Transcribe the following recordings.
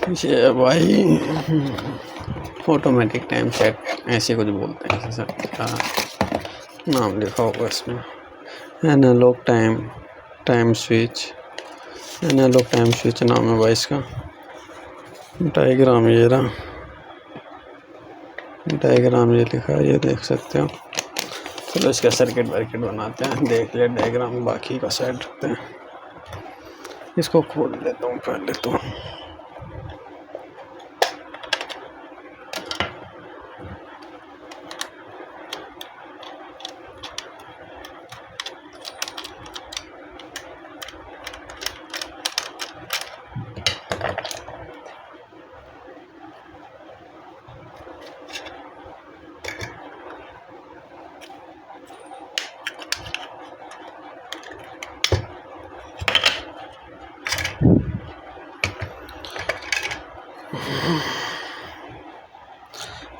ये भाई automatic time set ऐसे कुछ बोलते हैं, ऐसे का नाम लिखा होगा इसमें। Analog time switch, analog time switch नाम है भाई इसका। डायग्राम ये रहा, डायग्राम ये लिखा है, ये देख सकते हो। चलो इसका सर्किट वर्किट बनाते हैं, देख लिया डायग्राम, बाकी का साइड रखते हैं। इसको खोल लेता हूँ पहले तो।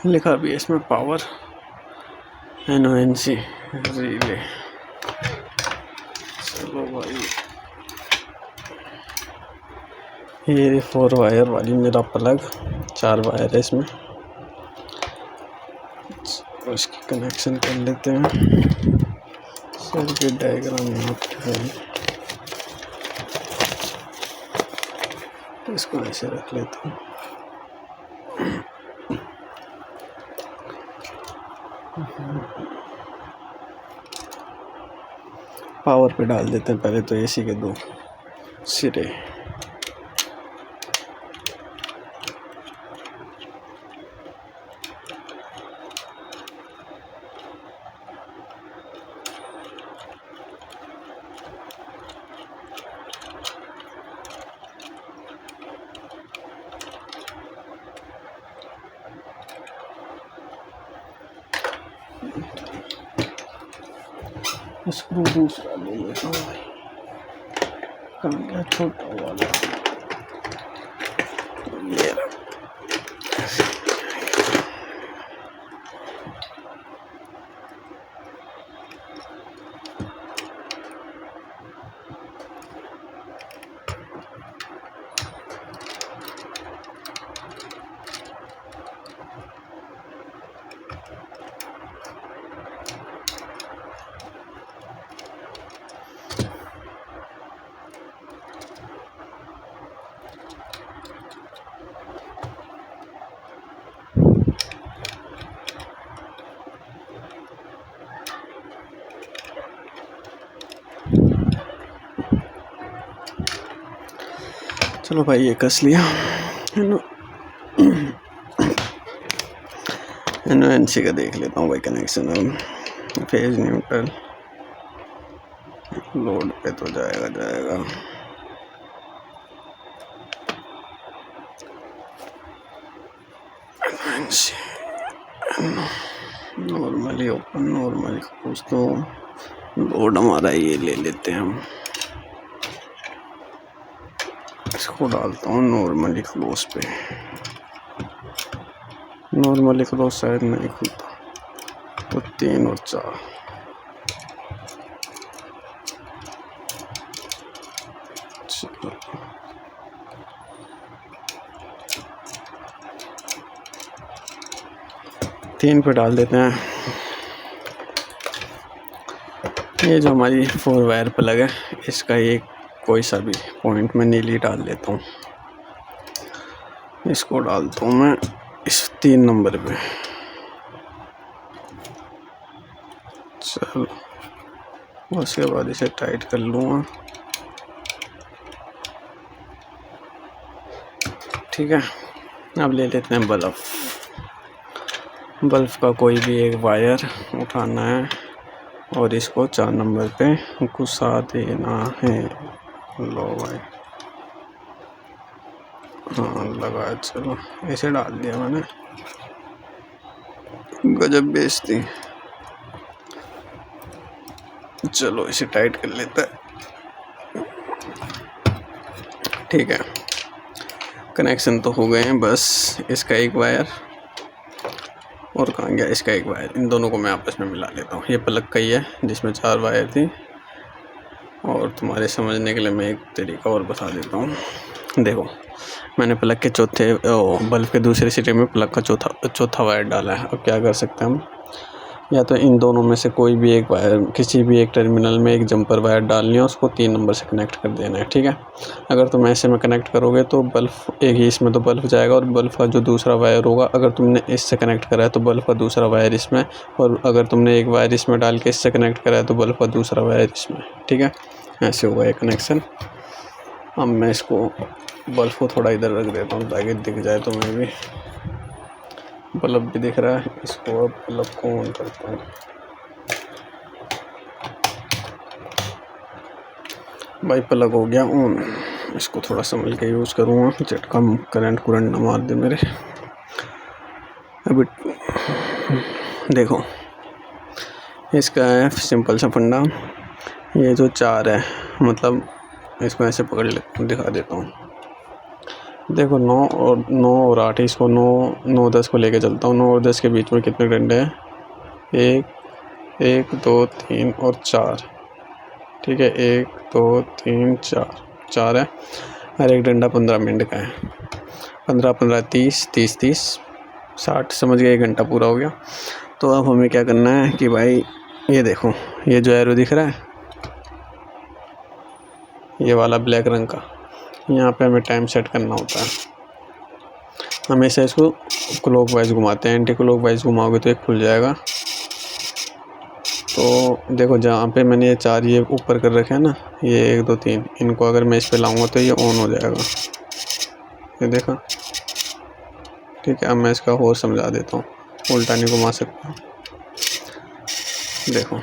लिखा भी है इसमें पावर NONC रिले। चलो भाई, ये 4 वायर वाली मेरा प्लग, 4 वायर है इसमें। इसकी कनेक्शन कर लेते हैं। सर्किट डायग्राम यहाँ पे है, इसको ऐसे रख लेते हैं। पावर पे डाल देते हैं पहले तो AC के 2 सिरे। स्क्रू दूसरा ले लेता हूँ भाई, कहाँ गया छोटा वाला, ये रहा। चलो भाई ये कस लिया। NONC का देख लेता हूँ भाई कनेक्शन। अब फेज न्यूट्रल लोड पे तो जाएगा। नॉर्मली ओपन, नॉर्मली क्लोज, तो लोड हमारा ये ले लेते हैं हम। इसको डालता हूँ नॉर्मली क्लोज पे। नॉर्मली क्लोज शायद नहीं खुलता, तो 3 और 4। तीन पे डाल देते हैं। ये जो हमारी 4 वायर प्लग है, इसका एक कोई सा भी पॉइंट में नीली डाल देता हूँ। इसको डालता हूँ मैं इस 3 नंबर पे। चलो उसके बाद इसे टाइट कर लूँगा। ठीक है, अब ले लेते हैं बल्ब। बल्ब का कोई भी एक वायर उठाना है और इसको 4 नंबर पे घुसा देना है। लो भाई, हाँ लगा। चलो ऐसे डाल दिया मैंने, गजब बेइज्जती। चलो इसे टाइट कर लेते हैं। ठीक है, कनेक्शन तो हो गए हैं। बस इसका एक वायर, और कहाँ गया इसका एक वायर, इन दोनों को मैं आपस में मिला लेता हूँ। ये प्लग का ही है जिसमें 4 वायर थी। और तुम्हारे समझने के लिए मैं एक तरीका और बता देता हूँ। देखो, मैंने प्लग के बल्ब के दूसरे सिरे में प्लग का चौथा वायर डाला है। अब क्या कर सकते हैं हम, या तो इन दोनों में से कोई भी एक वायर, किसी भी एक टर्मिनल में एक जंपर वायर डालनी है, उसको 3 नंबर से कनेक्ट कर देना है, ठीक है। अगर तुम ऐसे में कनेक्ट करोगे तो बल्ब एक ही इसमें तो बल्ब जाएगा, और बल्ब का जो दूसरा वायर होगा, अगर तुमने इससे कनेक्ट करा है तो बल्ब का दूसरा वायर इसमें, और अगर तुमने एक वायर इसमें डाल के इससे कनेक्ट करा है तो बल्ब का दूसरा वायर इसमें, ठीक है। ऐसे होगा ये कनेक्शन। अब मैं इसको बल्ब को थोड़ा इधर रख देता हूँ ताकि दिख जाए तुम्हें भी। बल्ब भी दिख रहा है। इसको अब बल्ब को ऑन करता हूँ। भाई प्लग हो गया ऑन। इसको थोड़ा संभल के यूज़ करूँगा, झटका करंट ना मार दे मेरे। अभी देखो, इसका है सिंपल सा फंडा। ये जो 4 है, मतलब इसको ऐसे पकड़ ले, दिखा देता हूँ। देखो 9 और 8, इसको 9 10 को लेके चलता हूँ। 9 और 10 के बीच में कितने डंडे हैं? 1 2 3 और 4, ठीक है। 1 2 3 4 है। हर एक डंडा 15 मिनट का है। 15 15 30 30 30 60, समझ गए, 1 घंटा पूरा हो गया। तो अब हमें क्या करना है कि भाई ये देखो, ये जो एरो दिख रहा है, ये वाला ब्लैक रंग का, यहाँ पे हमें टाइम सेट करना होता है। हमेशा इसको क्लॉकवाइज घुमाते हैं, एंटी क्लॉकवाइज घुमाओगे तो एक खुल जाएगा। तो देखो, जहाँ पे मैंने ये 4 ये ऊपर कर रखे हैं ना, ये 1 2 3, इनको अगर मैं इस पे लाऊंगा तो ये ऑन हो जाएगा। ये देखा, ठीक है। अब मैं इसका और समझा देता हूँ, उल्टा नहीं घुमा सकता। देखो,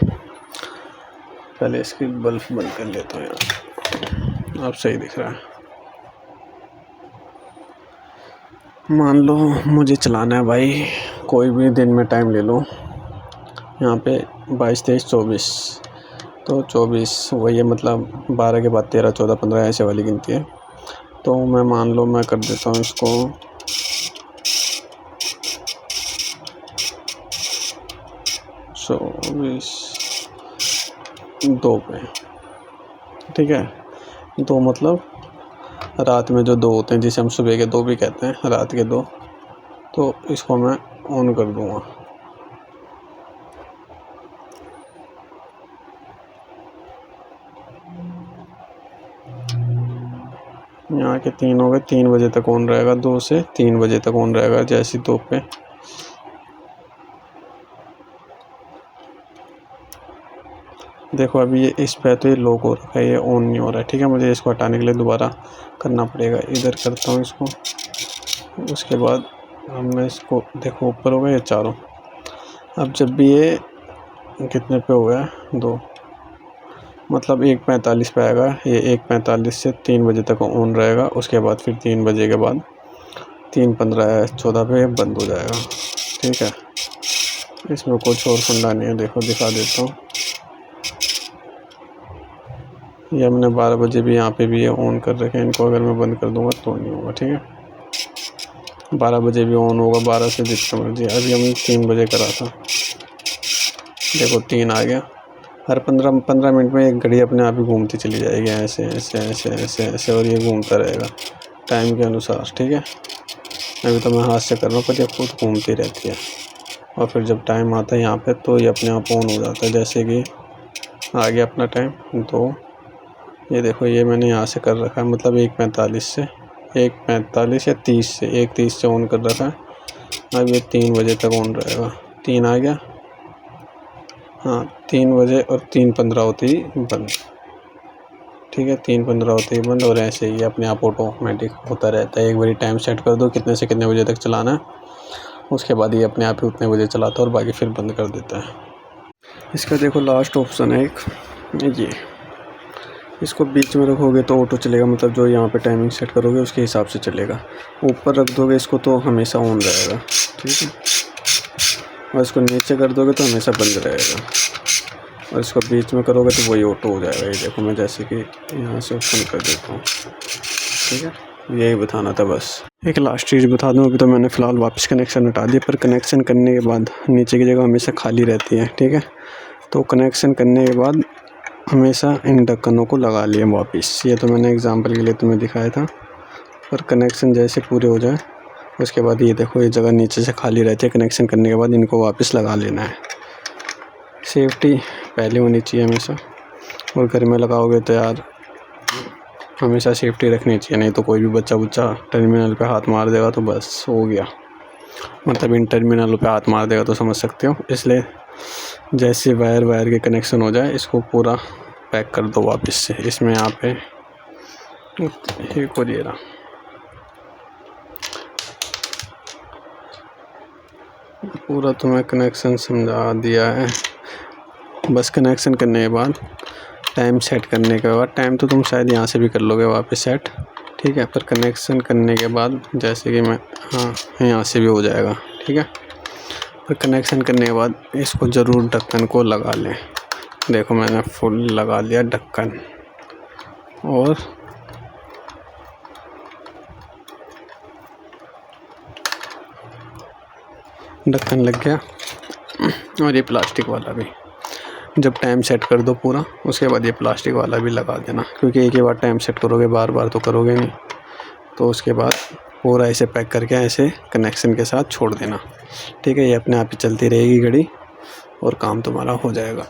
पहले इसकी बल्ब बंद कर लेता हूँ यार, अब सही दिख रहा है। मान लो मुझे चलाना है भाई, कोई भी दिन में टाइम ले लो। यहाँ पे 22 23 24, तो 24 वही है, मतलब 12 के बाद 13 14 15 ऐसे वाली गिनती है। तो मैं मान लो मैं कर देता हूँ इसको 24 2 पे, ठीक है। 2 मतलब रात में जो 2 होते हैं, जिसे हम सुबह के 2 भी कहते हैं, रात के 2। तो इसको मैं ऑन कर दूँगा। यहाँ के 3 हो गए, 3 बजे तक ऑन रहेगा, 2 से 3 बजे तक ऑन रहेगा, जैसी 2 पे। देखो अभी ये इस पे तो ये लॉक हो रखा है, ये ऑन नहीं हो रहा है, ठीक है। मुझे इसको हटाने के लिए दोबारा करना पड़ेगा। इधर करता हूँ इसको, उसके बाद अब मैं इसको, देखो ऊपर हो गया ये चारों। अब जब भी ये कितने पे हो गया 2, मतलब 1:45 पे आएगा। ये 1:45 से 3 बजे तक ऑन रहेगा। उसके बाद फिर 3 बजे के बाद 3:15 14 पे बंद हो जाएगा, ठीक है। इसमें कुछ और फंडा नहीं है। देखो दिखा देता हूँ, ये हमने 12 बजे भी यहाँ पे भी ये ऑन कर रखे हैं। इनको अगर मैं बंद कर दूंगा तो नहीं होगा, ठीक है। 12 बजे भी ऑन होगा, 12 से जितना मर्जी। अभी हमने 3 बजे करा था, देखो 3 आ गया। हर 15 मिनट में एक घड़ी अपने आप ही घूमती चली जाएगी, ऐसे ऐसे ऐसे ऐसे ऐसे, और ये घूमता रहेगा टाइम के अनुसार, ठीक है। अभी तो मैं हाथ से कर रहा हूँ, पर ये खुद घूमती रहती है। और फिर जब टाइम आता है यहाँ पे, तो ये अपने आप ऑन हो जाता है। जैसे कि आ गया अपना टाइम, तो ये देखो, ये मैंने यहाँ से कर रखा है, मतलब 1:45 से 1:45 या 30 से 1:30 से ऑन कर रखा है। अब ये 3 बजे तक ऑन रहेगा। 3 आ गया, हाँ 3 बजे, और 3:15 होती ही बंद, ठीक है। 3:15 होते ही बंद, और ऐसे ही अपने आप ऑटोमेटिक होता रहता है। एक बारी टाइम सेट कर दो कितने से कितने बजे तक चलाना है, उसके बाद ये अपने आप ही उतने बजे चलाता है, और बाकी फिर बंद कर देता है। इसका देखो लास्ट ऑप्शन है एक, ये इसको बीच में रखोगे तो ऑटो चलेगा, मतलब जो यहाँ पे टाइमिंग सेट करोगे उसके हिसाब से चलेगा। ऊपर रख दोगे इसको तो हमेशा ऑन रहेगा, ठीक है। और इसको नीचे कर दोगे तो हमेशा बंद रहेगा, और इसको बीच में करोगे तो वही ऑटो हो जाएगा। ये देखो, मैं जैसे कि यहाँ से ओपन कर देता हूँ, ठीक है। यही बताना था बस। एक लास्ट चीज़ बता दूँ, अभी तो मैंने फ़िलहाल वापस कनेक्शन हटा दिया, पर कनेक्शन करने के बाद नीचे की जगह हमेशा खाली रहती है, ठीक है। तो कनेक्शन करने के बाद हमेशा इन ढक्कनों को लगा लिया वापस। ये तो मैंने एग्जांपल के लिए तुम्हें दिखाया था, और कनेक्शन जैसे पूरे हो जाए उसके बाद ये देखो ये जगह नीचे से खाली रहती है, कनेक्शन करने के बाद इनको वापस लगा लेना है। सेफ्टी पहले होनी चाहिए हमेशा, और घर में लगाओगे तो यार हमेशा सेफ्टी रखनी चाहिए, नहीं तो कोई भी बच्चा टर्मिनल पे हाथ मार देगा तो बस हो गया, मतलब इन टर्मिनल पे हाथ मार देगा तो समझ सकते हो। इसलिए जैसे वायर के कनेक्शन हो जाए इसको पूरा पैक कर दो वापस से। इसमें यहाँ पे एक और ये रहा, पूरा तुम्हें कनेक्शन समझा दिया है। बस कनेक्शन करने के बाद टाइम सेट करने के बाद, टाइम तो तुम शायद यहाँ से भी कर लोगे वापस सेट, ठीक है, पर कनेक्शन करने के बाद जैसे कि मैं यहाँ से भी हो जाएगा, ठीक है। पर कनेक्शन करने के बाद इसको ज़रूर ढक्कन को लगा लें। देखो मैंने फुल लगा लिया ढक्कन, और ढक्कन लग गया। और ये प्लास्टिक वाला भी जब टाइम सेट कर दो पूरा, उसके बाद ये प्लास्टिक वाला भी लगा देना, क्योंकि एक ही बार टाइम सेट करोगे, बार बार तो करोगे नहीं। तो उसके बाद पूरा ऐसे पैक करके ऐसे कनेक्शन के साथ छोड़ देना, ठीक है। ये अपने आप ही चलती रहेगी घड़ी और काम तुम्हारा हो जाएगा।